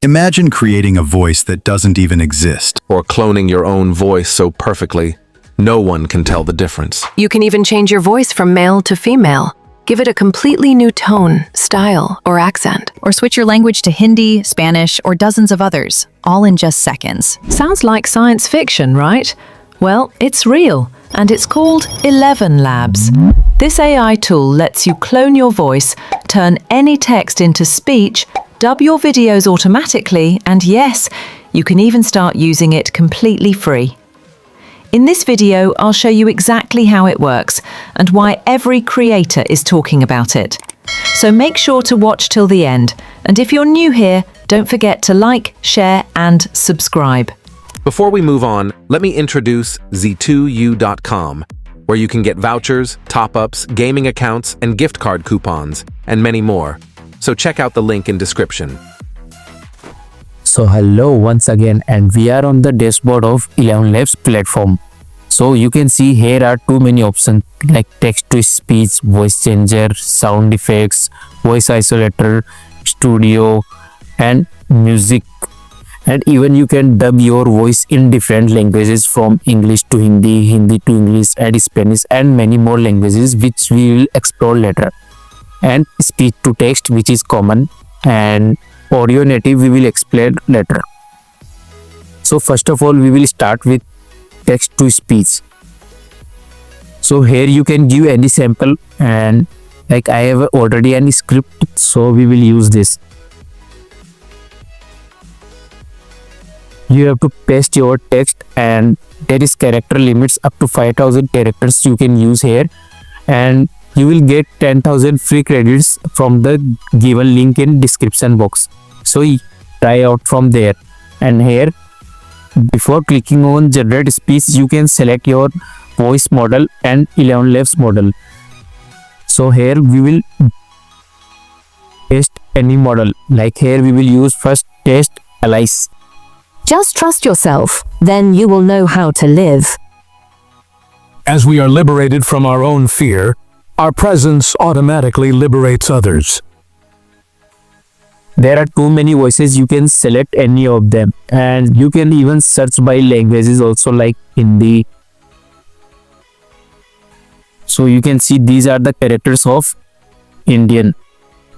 Imagine creating a voice that doesn't even exist. Or cloning your own voice so perfectly, no one can tell the difference. You can even change your voice from male to female. Give it a completely new tone, style, or accent. Or switch your language to Hindi, Spanish, or dozens of others, all in just seconds. Sounds like science fiction, right? Well, it's real, and it's called ElevenLabs. This AI tool lets you clone your voice, turn any text into speech, dub your videos automatically, and yes, you can even start using it completely free. In this video, I'll show you exactly how it works and why every creator is talking about it. So make sure to watch till the end. And if you're new here, don't forget to like, share, and subscribe. Before we move on, let me introduce z2u.com, where you can get vouchers, top-ups, gaming accounts, and gift card coupons, and many more. So check out the link in description. So hello once again, and we are on the dashboard of ElevenLabs platform. So you can see here are too many options like text to speech, voice changer, sound effects, voice isolator, studio, and music. And even you can dub your voice in different languages from English to Hindi, Hindi to English, and Spanish, and many more languages which we will explore later. And speech to text, which is common, and audio native we will explain later. So first of all, we will start with text to speech. So here you can give any sample, and like I have already any script, so we will use this. You have to paste your text, and there is character limits up to 5000 characters you can use here, and you will get 10,000 free credits from the given link in description box. So try out from there. And here, before clicking on generate speech, you can select your voice model and ElevenLabs model. So here we will test any model. Like here we will use first test Alice. Just trust yourself, then you will know how to live. As we are liberated from our own fear, our presence automatically liberates others. There are too many voices, you can select any of them, and you can even search by languages also, like Hindi. So you can see these are the characters of Indian.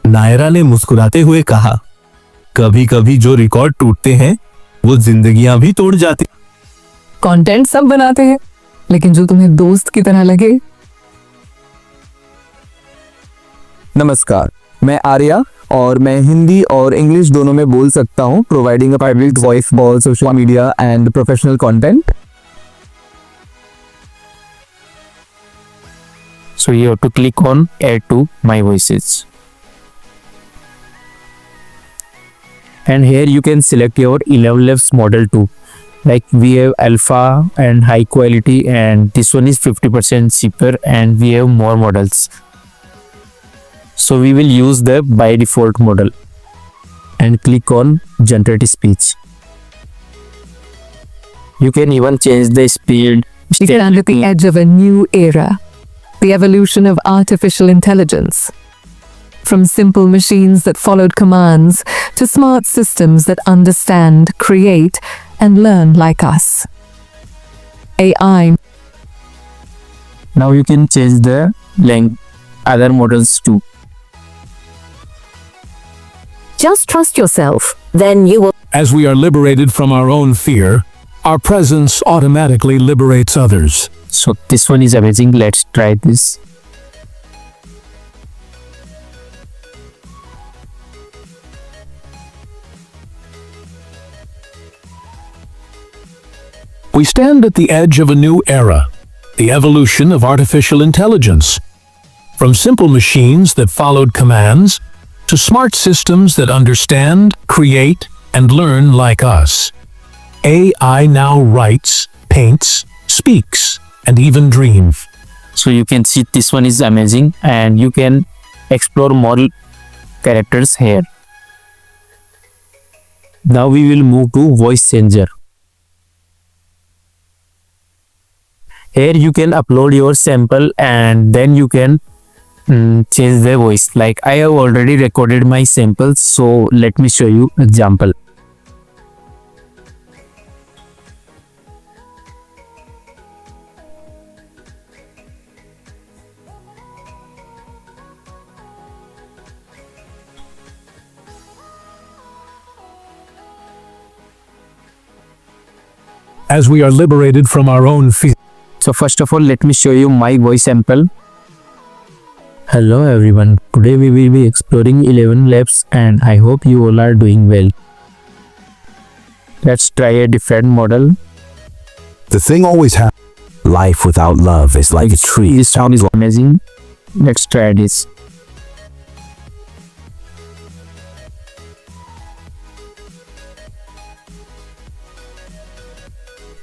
Naira ने मुस्कुराते हुए कहा, कभी कभी जो record टूटते हैं वो जिंदगियां भी तोड़ जाती। कंटेंट सब बनाते हैं, लेकिन जो तुम्हें दोस्त की तरह लगे। नमस्कार, मैं आर्या और मैं हिंदी और इंग्लिश दोनों में बोल सकता हूँ, providing a public voice for social media and professional content. So you have to click on add to my voices. And here you can select your ElevenLabs model too. Like we have alpha and high quality, and this one is 50% cheaper, and we have more models. So we will use the by default model and click on generate speech. You can even change the speed. We stand at the edge of a new era, the evolution of artificial intelligence. From simple machines that followed commands to smart systems that understand, create, and learn like us. AI. Now you can change the length, other models too. Just trust yourself, then you will. As we are liberated from our own fear, our presence automatically liberates others. So this one is amazing. Let's try this. We stand at the edge of a new era, the evolution of artificial intelligence. From simple machines that followed commands to smart systems that understand, create, and learn like us. AI now writes, paints, speaks, and even dreams. So you can see this one is amazing, and you can explore more characters here. Now we will move to voice changer. Here you can upload your sample, and then you can change the voice. Like I have already recorded my samples, so let me show you example. as we are liberated from our own fear. So first of all, let me show you my voice sample. Hello everyone, today we will be exploring ElevenLabs and I hope you all are doing well. Let's try a different model. The thing always happens. Life without love is like a tree. This sound is amazing. Let's try this.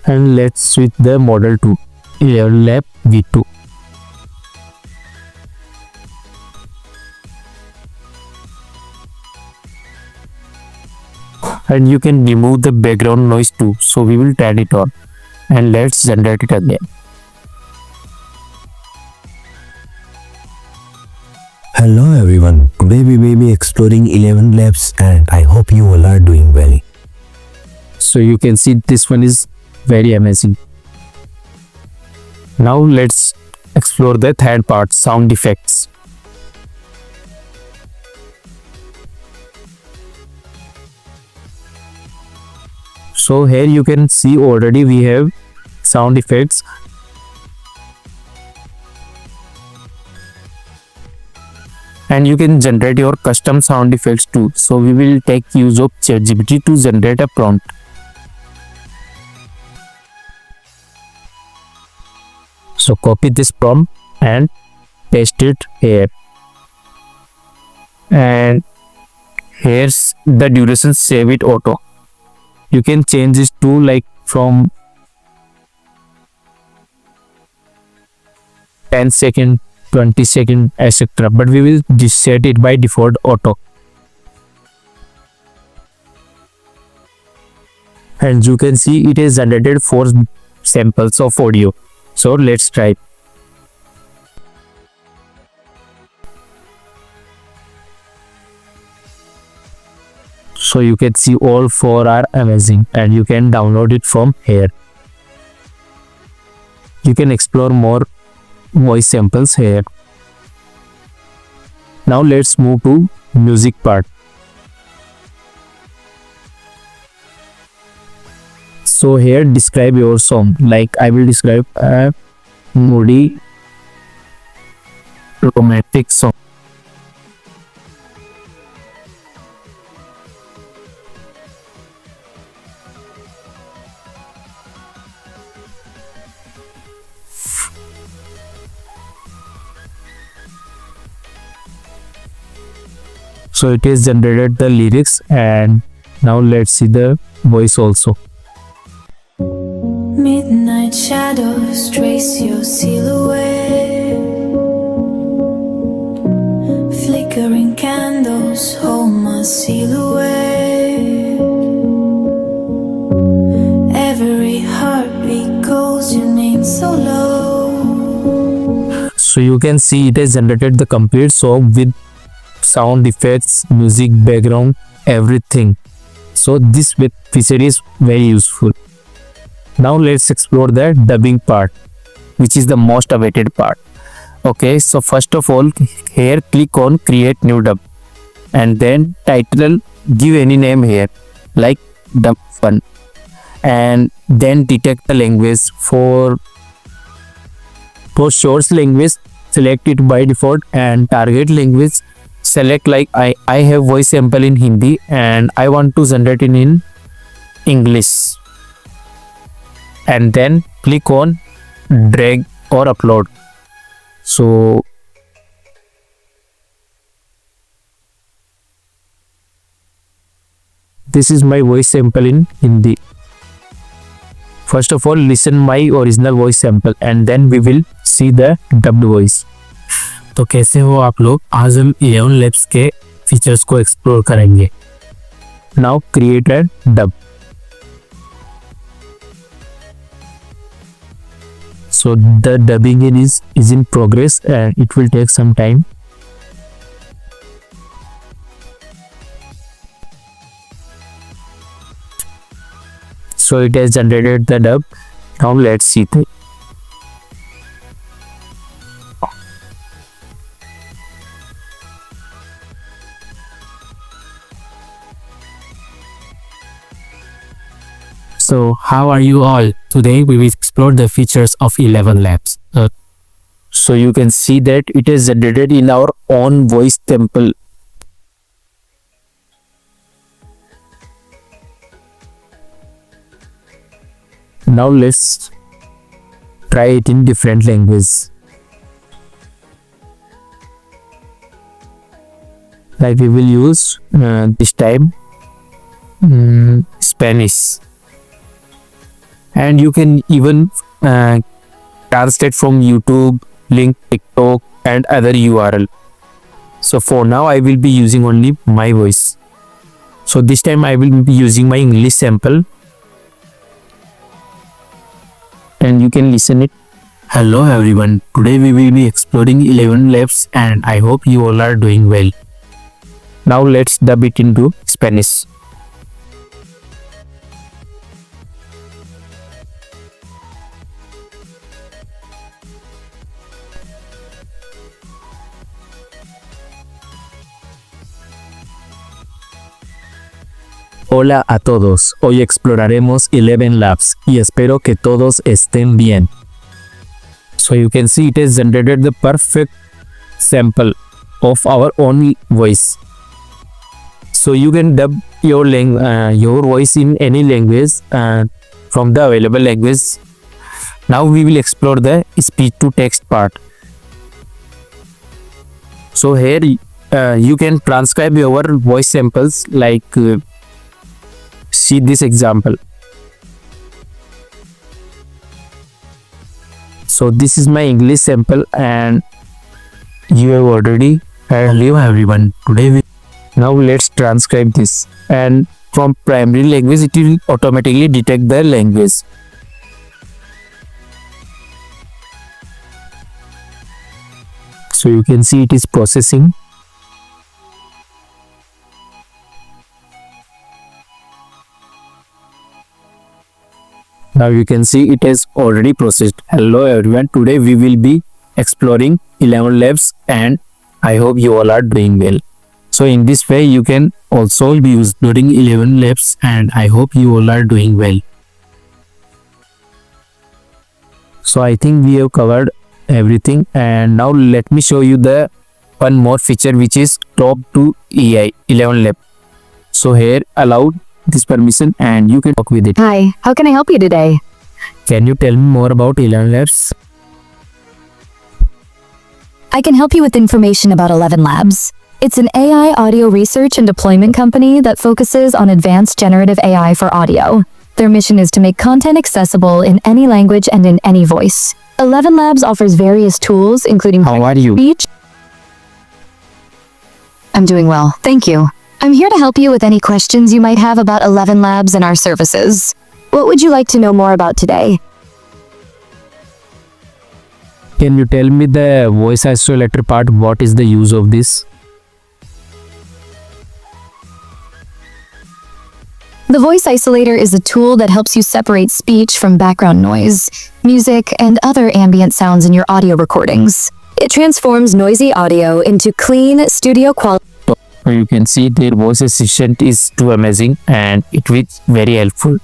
And let's switch the model to ElevenLabs V2. And you can remove the background noise too, so we will turn it on and let's generate it again. Hello everyone, today we will be exploring ElevenLabs and I hope you all are doing well. So you can see this one is very amazing. Now let's explore the third part, sound effects. So here you can see already we have sound effects. And you can generate your custom sound effects too. So we will take use of ChatGPT to generate a prompt. So copy this prompt and paste it here. And here's the duration, save it auto. You can change this to like from 10 second, 20 second, etc. But we will just set it by default auto. And you can see it is generated 4 samples of audio. So let's try. So you can see all 4 are amazing and you can download it from here. You can explore more voice samples here. Now let's move to music part. So here describe your song. Like I will describe a moody romantic song. So it is generated the lyrics and now let's see the voice also. Midnight shadows trace your silhouette. Flickering candles hold my silhouette. Every heartbeat calls your name so low. So you can see it has generated the complete song with sound effects, music, background, everything. So this feature is very useful. Now let's explore the dubbing part, which is the most awaited part. Okay, so first of all, here click on create new dub and then title, give any name here like dub 1 and then detect the language. For source language, select it by default and target language, select like I have voice sample in Hindi and I want to generate it in English. And then click on drag or upload. So this is my voice sample in Hindi. First of all, listen my original voice sample and then we will see the dubbed voice. तो कैसे हो आप लोग, आज हम ElevenLabs के features को explore करेंगे. Now create a dub. So the dubbing is in progress and it will take some time. So it has generated the dub. Now let's see the So how are you all? Today we will explore the features of ElevenLabs. So you can see that it is generated in our own voice temple. Now let's try it in different languages. Like we will use this time Spanish, and you can even translate from YouTube, link, TikTok and other URL. So for now I will be using only my voice. So this time I will be using my English sample, and you can listen it. Hello everyone, today we will be exploring ElevenLabs and I hope you all are doing well. Now let's dub it into Spanish. Hola a todos, hoy exploraremos ElevenLabs y espero que todos estén bien. So you can see it has generated the perfect sample of our own voice. So you can dub your voice in any language from the available language. Now we will explore the speech to text part. So here you can transcribe your voice samples, like see this example. So this is my English sample and you have already heard. Hello everyone, today now let's transcribe this, and from primary language it will automatically detect the language. So you can see it is processing. Now you can see it has already processed. Hello everyone, today we will be exploring ElevenLabs and I hope you all are doing well. So in this way you can also be exploring ElevenLabs and I hope you all are doing well. So I think we have covered everything, and now let me show you the one more feature, which is talk to AI ElevenLabs. So here allow this permission and you can talk with it. Hi, how can I help you today? Can you tell me more about ElevenLabs? I can help you with information about ElevenLabs. It's an AI audio research and deployment company that focuses on advanced generative AI for audio. Their mission is to make content accessible in any language and in any voice. ElevenLabs offers various tools, including How are you? speech. I'm doing well, thank you. I'm here to help you with any questions you might have about ElevenLabs and our services. What would you like to know more about today? Can you tell me the voice isolator part? What is the use of this? The voice isolator is a tool that helps you separate speech from background noise, music, and other ambient sounds in your audio recordings. It transforms noisy audio into clean, studio quality. So you can see their voice assistant is too amazing and it is very helpful.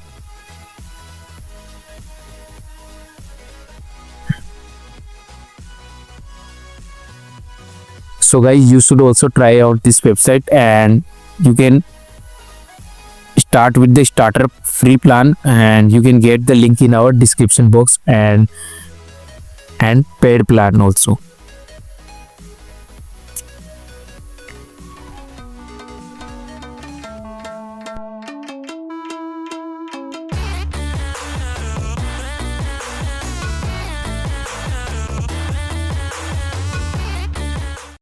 So guys, you should also try out this website, and you can start with the starter free plan, and you can get the link in our description box, and paid plan also.